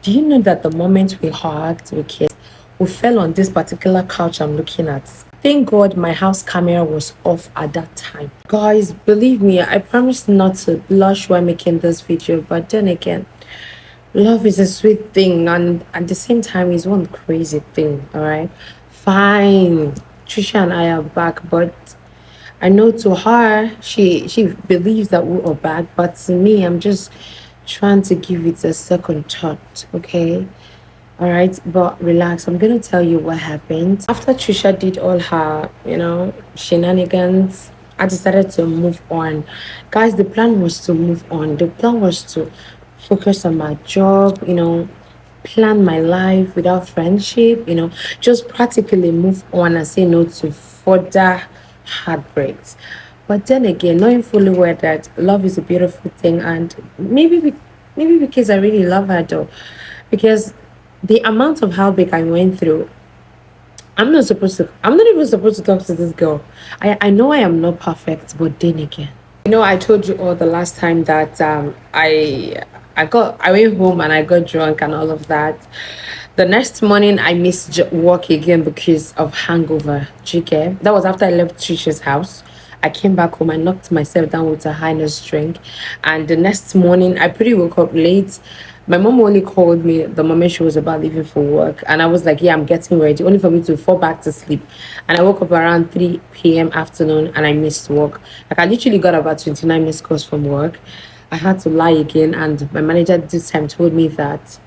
Do you know that the moment we hugged, we kissed, we fell on this particular couch I'm looking at? Thank God my house camera was off at that time. Guys, believe me, I promised not to blush while making this video, but then again, love is a sweet thing, and at the same time, it's one crazy thing, all right? Fine, Trisha and I are back, but I know to her, she believes that we are back, but to me, I'm just trying to give it a second thought, okay? All right, but relax. I'm gonna tell you what happened. After Trisha did all her, shenanigans, I decided to move on. Guys, the plan was to move on. The plan was to focus on my job, plan my life without friendship, just practically move on and say no to further heartbreaks. But then again, knowing fully well that love is a beautiful thing, and maybe because I really love her though, because the amount of heartbreak I went through, I'm not even supposed to talk to this girl. I know I am not perfect, but then again, I told you all the last time that I went home and I got drunk and all of that. The next morning I missed work again because of hangover. GK. That was after I left Trisha's house. I came back home, I knocked myself down with a highness drink, and the next morning I pretty woke up late. My mom only called me the moment she was about leaving for work, and I was like, yeah, I'm getting ready, only for me to fall back to sleep. And I woke up around 3 p.m. afternoon and I missed work. Like, I literally got about 29 missed calls from work. I had to lie again, and my manager this time told me that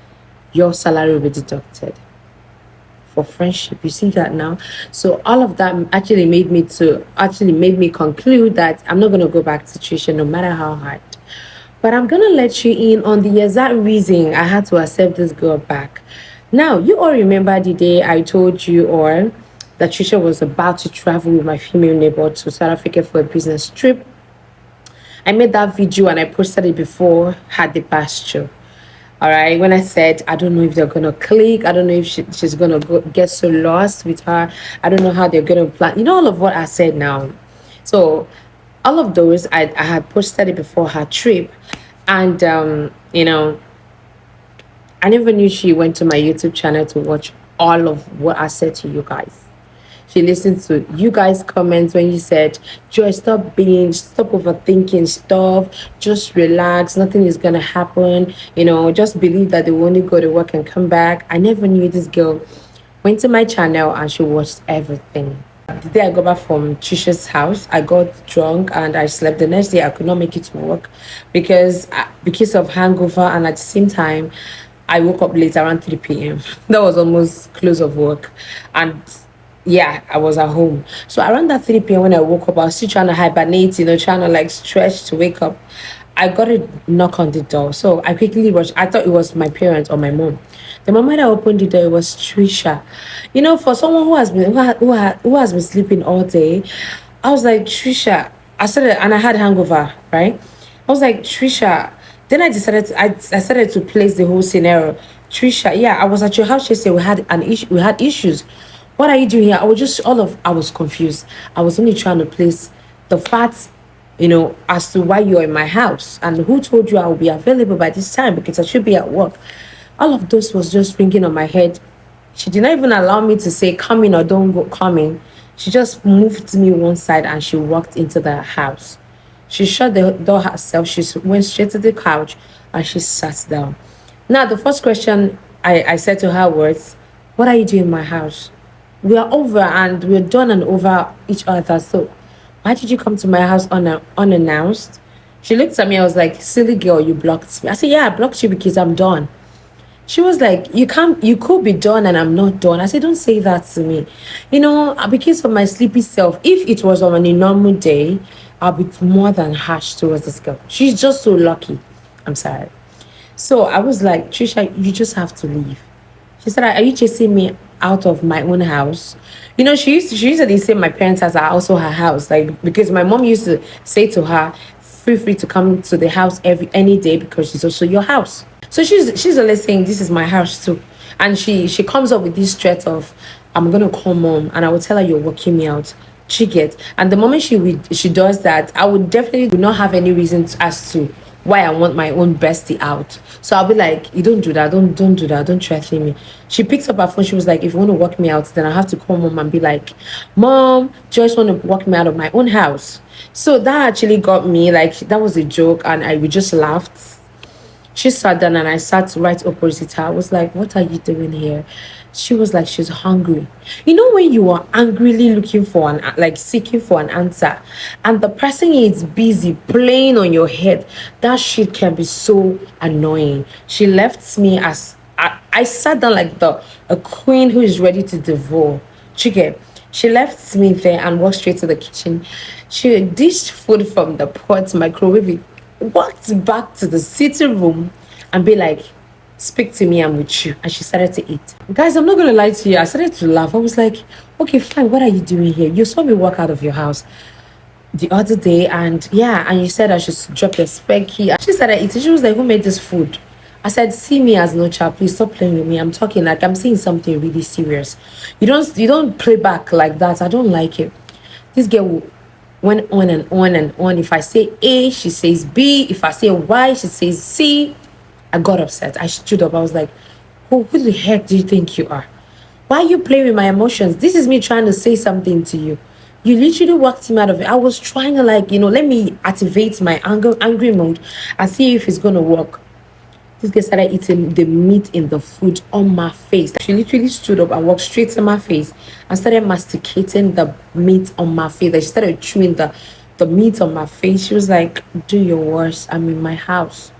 your salary will be deducted for friendship. You see that now? So all of that actually made me conclude that I'm not going to go back to Trisha no matter how hard. But I'm going to let you in on the exact reason I had to accept this girl back. Now, you all remember the day I told you all that Trisha was about to travel with my female neighbor to South Africa for a business trip. I made that video and I posted it before her departure. All right, when I said, I don't know if they're going to click. I don't know if she's going to get so lost with her. I don't know how they're going to plan. All of what I said now. So all of those, I had posted it before her trip. And, I never knew she went to my YouTube channel to watch all of what I said to you guys. She listened to you guys' comments when you said, Joy, stop overthinking stuff. Just relax. Nothing is going to happen. Just believe that they will only go to work and come back. I never knew this girl went to my channel and she watched everything. The day I got back from Trisha's house, I got drunk and I slept. The next day, I could not make it to work because of hangover, and at the same time, I woke up late around 3 p.m. That was almost close of work, and yeah, I was at home. So around that 3 p.m. when I woke up, I was still trying to hibernate, trying to like stretch to wake up. I got a knock on the door. So I quickly rushed. I thought it was my parents or my mom. The moment I opened the door, it was Trisha. For someone who has been sleeping all day, I was like, Trisha. I started, and I had hangover, right? I was like, Trisha. Then I started to place the whole scenario. Trisha, yeah, I was at your house yesterday. We had issues. What are you doing here? I was confused. I was only trying to place the facts, as to why you're in my house and who told you I will be available by this time because I should be at work. All of those was just ringing on my head. She did not even allow me to say come in or don't go come in. She just moved me one side and she walked into the house. She shut the door herself. She went straight to the couch and she sat down. Now, the first question I said to her was, what are you doing in my house? We are over and we're done and over each other. So why did you come to my house unannounced? She looked at me. I was like, silly girl, you blocked me. I said, yeah, I blocked you because I'm done. She was like, you could be done and I'm not done. I said, don't say that to me. Because of my sleepy self, if it was on a normal day, I'll be more than harsh towards this girl. She's just so lucky. I'm sorry. So I was like, Trisha, you just have to leave. She said, are you chasing me out of my own house? She usually say my parents' house are also her house. Like, because my mom used to say to her, feel free to come to the house any day because it's also your house. So she's always saying, this is my house too. And she comes up with this threat of, I'm going to call mom and I will tell her you're working me out. She gets. And the moment she does that, I would definitely not have any reason as to why I want my own bestie out. So I'll be like, you don't do that, don't do that, don't threaten me. She picks up her phone, she was like, if you want to walk me out, then I have to call mom and be like, Mom, Joyce want to walk me out of my own house. So that actually got me, like, that was a joke, and we just laughed. She sat down and I sat right opposite her. I was like, what are you doing here? She was like, she's hungry. You know, when you are angrily looking for like seeking for an answer, and the person is busy playing on your head, that shit can be so annoying. She left me as I sat down like a queen who is ready to devour chicken. She left me there and walked straight to the kitchen. She dished food from the pot, microwave it, walked back to the sitting room and be like, speak to me, I'm with you. And she started to eat. Guys, I'm not going to lie to you. I started to laugh. I was like, okay, fine. What are you doing here? You saw me walk out of your house the other day, and yeah, and you said I should drop your spare key. She started eating. She was like, who made this food? I said, see me as no child. Please stop playing with me. I'm talking like I'm saying something really serious. You don't play back like that. I don't like it. This girl went on and on and on. If I say A, she says B. If I say Y, she says C. I got upset. I stood up. I was like, who the heck do you think you are? Why are you playing with my emotions? This is me trying to say something to you. You literally walked him out of it. I was trying to, like, let me activate my angry mode and see if it's going to work. This girl started eating the meat in the food on my face. She literally stood up and walked straight to my face and started masticating the meat on my face. Like, she started chewing the meat on my face. She was like, do your worst. I'm in my house.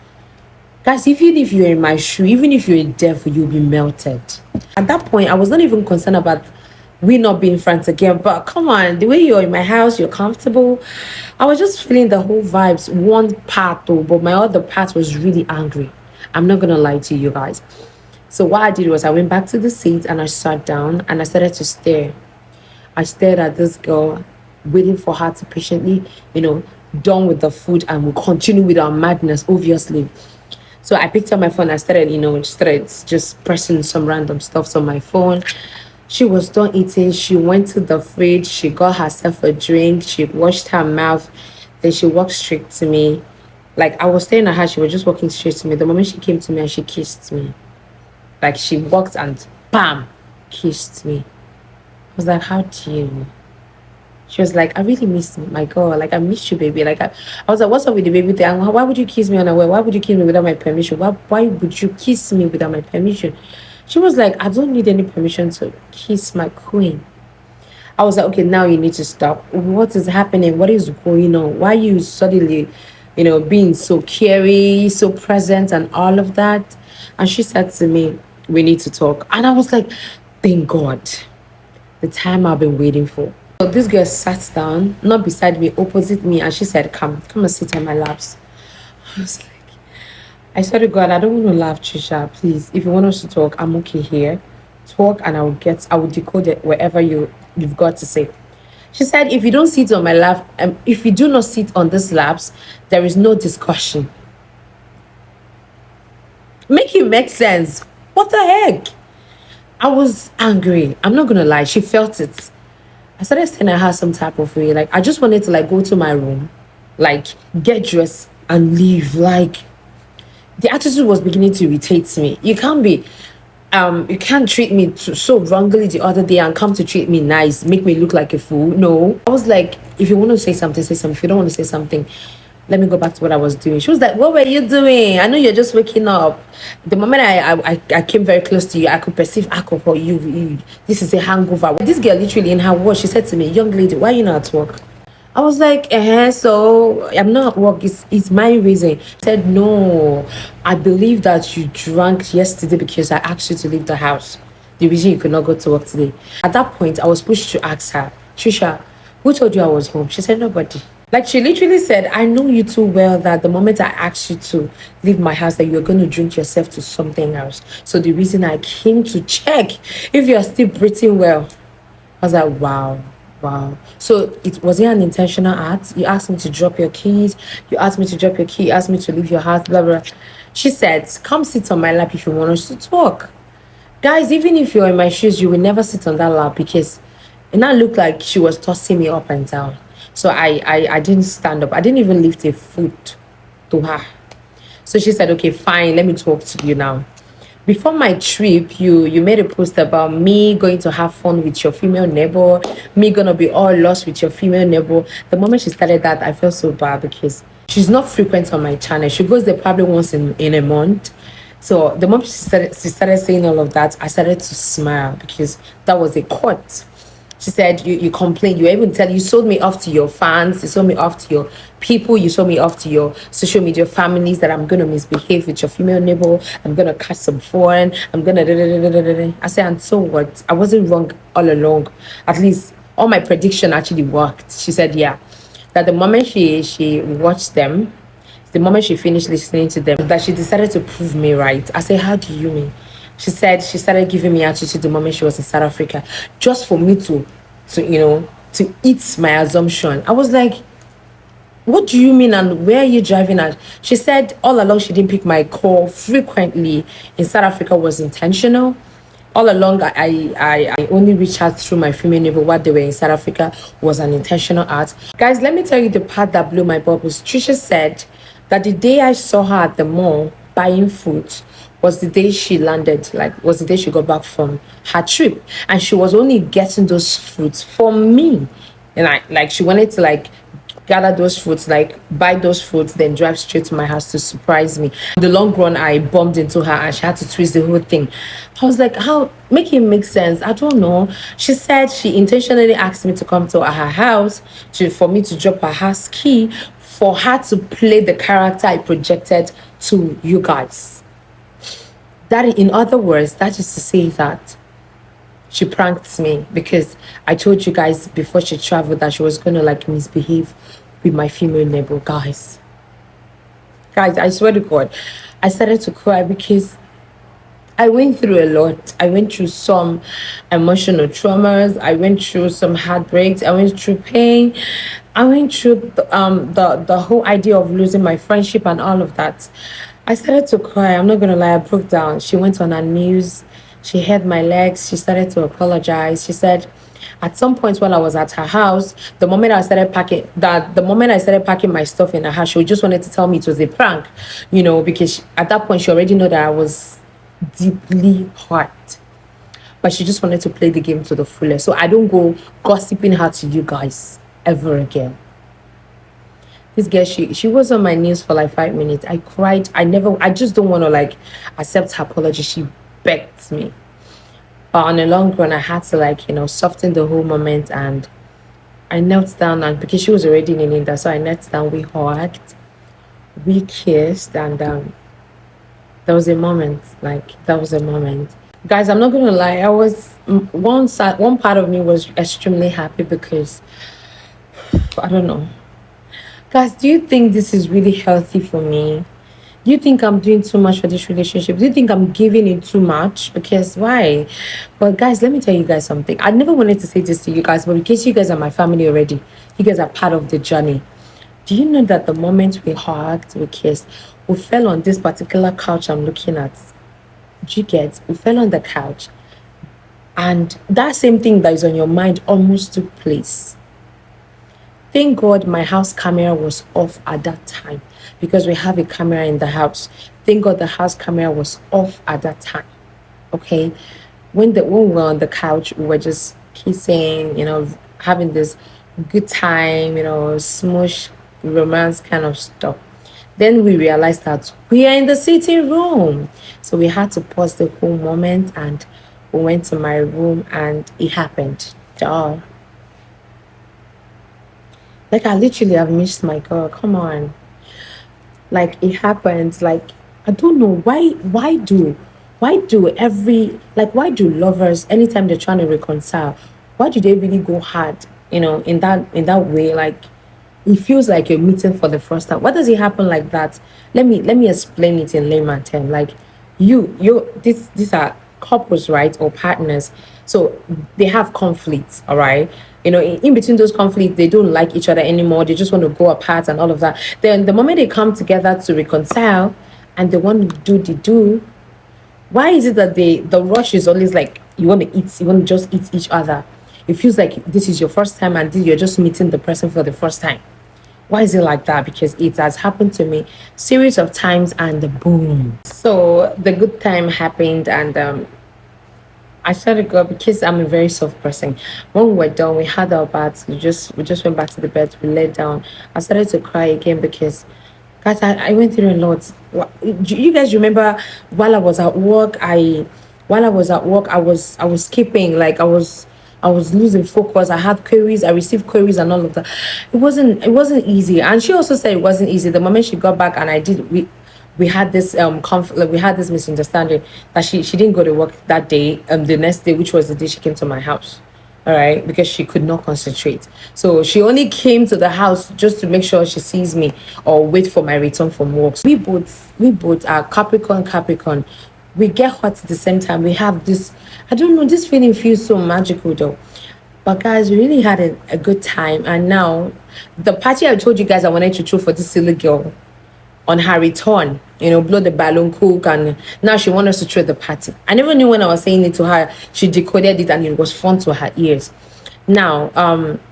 Guys, even if you're in my shoe, even if you're a devil, you'll be melted. At that point, I was not even concerned about we not being friends again. But come on, the way you're in my house, you're comfortable. I was just feeling the whole vibes. One part though, but my other part was really angry. I'm not gonna lie to you guys. So what I did was I went back to the seat and I sat down and I started to stare. I stared at this girl, waiting for her to patiently, done with the food, and we'll continue with our madness, obviously. So I picked up my phone. I started just pressing some random stuff on my phone. She was done eating. She went to the fridge. She got herself a drink. She washed her mouth. Then she walked straight to me. Like, I was staring at her. She was just walking straight to me. The moment she came to me and she kissed me. Like, she walked and bam, kissed me. I was like, how dare you? She was like, I really miss my girl. Like, I miss you, baby. Like, I was like, what's up with the baby thing? Why would you kiss me unaware? Why would you kiss me without my permission? Why would you kiss me without my permission? She was like, I don't need any permission to kiss my queen. I was like, okay, now you need to stop. What is happening? What is going on? Why are you suddenly, being so caring, so present and all of that? And she said to me, we need to talk. And I was like, thank God. The time I've been waiting for. So this girl sat down, not beside me, opposite me, and she said, come and sit on my laps. I was like, I swear to God, I don't want to laugh, Trisha. Please, if you want us to talk, I'm okay here. Talk, and I will decode it wherever you've got to say. She said, if you don't sit on my lap, if you do not sit on these laps, there is no discussion. Make it make sense. What the heck? I was angry. I'm not gonna lie. She felt it. I started staring at her some type of way. Like, I just wanted to, like, go to my room, like, get dressed and leave. Like, the attitude was beginning to irritate me. You can't treat me so wrongly the other day and come to treat me nice, make me look like a fool. No. I was like, if you want to say something, say something. If you don't want to say something, let me go back to what I was doing. She was like, what were you doing? I know you're just waking up. The moment I came very close to you, I could perceive alcohol. This is a hangover. This girl literally in her words, she said to me, young lady, why are you not at work? I was like, so I'm not at work. It's my reason. She said, no, I believe that you drank yesterday because I asked you to leave the house. The reason you could not go to work today. At that point, I was pushed to ask her, Trisha, who told you I was home? She said, nobody. Like, she literally said, I know you too well that the moment I asked you to leave my house, that you're going to drink yourself to something else. So the reason I came to check if you're still breathing well. I was like, wow. So was it an intentional act? You asked me to drop your keys. You asked me to drop your key. You asked me to leave your house, blah, blah. She said, come sit on my lap if you want us to talk. Guys, even if you're in my shoes, you will never sit on that lap because it now looked like she was tossing me up and down. So I didn't stand up. I didn't even lift a foot to her. So she said, okay, fine, let me talk to you now. Before my trip, you made a post about me going to have fun with your female neighbor, me gonna be all lost with your female neighbor. The moment she started that, I felt so bad because she's not frequent on my channel. She goes there probably once in a month. So the moment she started saying all of that, I started to smile because that was a cut. She said, you complained, you even tell, you sold me off to your fans, you sold me off to your people, you sold me off to your social media families that I'm going to misbehave with your female neighbor, I'm going to catch some foreign, I'm going to... I said, and so what? I wasn't wrong all along. At least all my prediction actually worked. She said, yeah, that the moment she watched them, the moment she finished listening to them, that she decided to prove me right. I said, how do you mean? She said she started giving me attitude the moment she was in South Africa, just for me to eat my assumption. I was like, what do you mean and where are you driving at? She said all along she didn't pick my call frequently in South Africa was intentional. All along, I only reached out through my female neighbor while they were in South Africa was an intentional act. Guys, let me tell you the part that blew my bubbles. Tricia said that the day I saw her at the mall buying food was the day she landed, like was the day she got back from her trip. And she was only getting those fruits for me. And she wanted to gather those fruits, buy those fruits, then drive straight to my house to surprise me. In the long run, I bumped into her and she had to twist the whole thing. I was like, how? Make it make sense. I don't know. She said she intentionally asked me to come to her house for me to drop her house key for her to play the character I projected to you guys. That, in other words, that is to say that she pranked me because I told you guys before she traveled that she was going to misbehave with my female neighbor. Guys, I swear to God, I started to cry because I went through a lot. I went through some emotional traumas. I went through some heartbreaks. I went through pain. I went through the whole idea of losing my friendship and all of that. I started to cry. I'm not going to lie. I broke down. She went on her knees. She held my legs. She started to apologize. She said, at some point while I was at her house, the moment I started packing my stuff in her house, she just wanted to tell me it was a prank, because at that point she already knew that I was deeply hurt. But she just wanted to play the game to the fullest. So I don't go gossiping her to you guys ever again. This girl, she was on my knees for 5 minutes. I cried. I just don't want to accept her apology. She begged me. But on the long run, I had to soften the whole moment, and I knelt down, and because she was already kneeling there, so I knelt down, we hugged, we kissed, and there was a moment, Guys, I'm not gonna lie, I was one part of me was extremely happy because I don't know. Guys, do you think this is really healthy for me? Do you think I'm doing too much for this relationship? Do you think I'm giving in too much? Because why? But guys, let me tell you guys something. I never wanted to say this to you guys, but in case you guys are my family already, you guys are part of the journey. Do you know that the moment we hugged, we kissed, we fell on this particular couch I'm looking at? Do you get? We fell on the couch. And that same thing that is on your mind almost took place. Thank God my house camera was off at that time because we have a camera in the house. Thank God the house camera was off at that time. Okay? When we were on the couch, we were just kissing, having this good time, smoosh, romance kind of stuff. Then we realized that we are in the sitting room. So we had to pause the whole moment and we went to my room and it happened. Duh. I literally have missed my girl. Come on. It happens. I don't know why do lovers, anytime they're trying to reconcile, why do they really go hard, in that way? It feels like you're meeting for the first time. Why does it happen like that? Let me explain it in layman term. These are couples, right, or partners. So they have conflicts, all right? In between those conflicts, they don't like each other anymore. They just want to go apart and all of that. Then the moment they come together to reconcile and they want to do, why is it that the rush is always you want to just eat each other? It feels like this is your first time and you're just meeting the person for the first time. Why is it like that? Because it has happened to me series of times and boom. So the good time happened, and I started go because I'm a very soft person. When we were done, we had our baths. We just went back to the bed. We laid down. I started to cry again because, guys, I went through a lot. Do you guys remember while I was at work? I was skipping. Like I was losing focus. I had queries. I received queries and all of that. It wasn't easy. And she also said it wasn't easy. The moment she got back and we had this conflict, we had this misunderstanding that she didn't go to work that day, the next day, which was the day she came to my house. All right, because she could not concentrate. So she only came to the house just to make sure she sees me or wait for my return from work. So we both are Capricorn. We get hot at the same time. We have this, I don't know, this feeling feels so magical though. But guys, we really had a good time. And now the party I told you guys I wanted to throw for this silly girl, on her return, blow the balloon, cook, and now she wants us to throw the party. I never knew when I was saying it to her, she decoded it and it was fun to her ears. Now,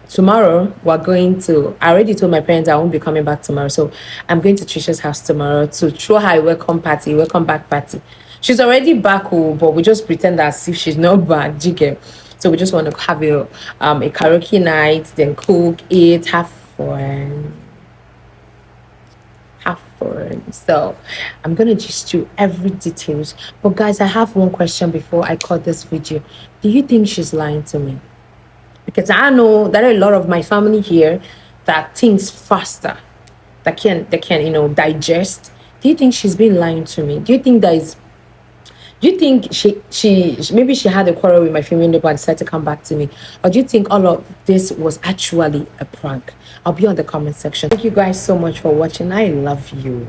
tomorrow we're going to, I already told my parents I won't be coming back tomorrow. So I'm going to Tricia's house tomorrow to throw her a welcome back party. She's already back, but we just pretend as if she's not back, Jiggy. So we just want to have a karaoke night, then cook, eat, have fun. So I'm gonna just do every details. But guys, I have one question before I cut this video. Do you think she's lying to me? Because I know there are a lot of my family here that thinks faster, that can digest. Do you think she's been lying to me? Do you think she maybe she had a quarrel with my female neighbor and decided to come back to me? Or do you think all of this was actually a prank? I'll be on the comment section. Thank you guys so much for watching. I love you.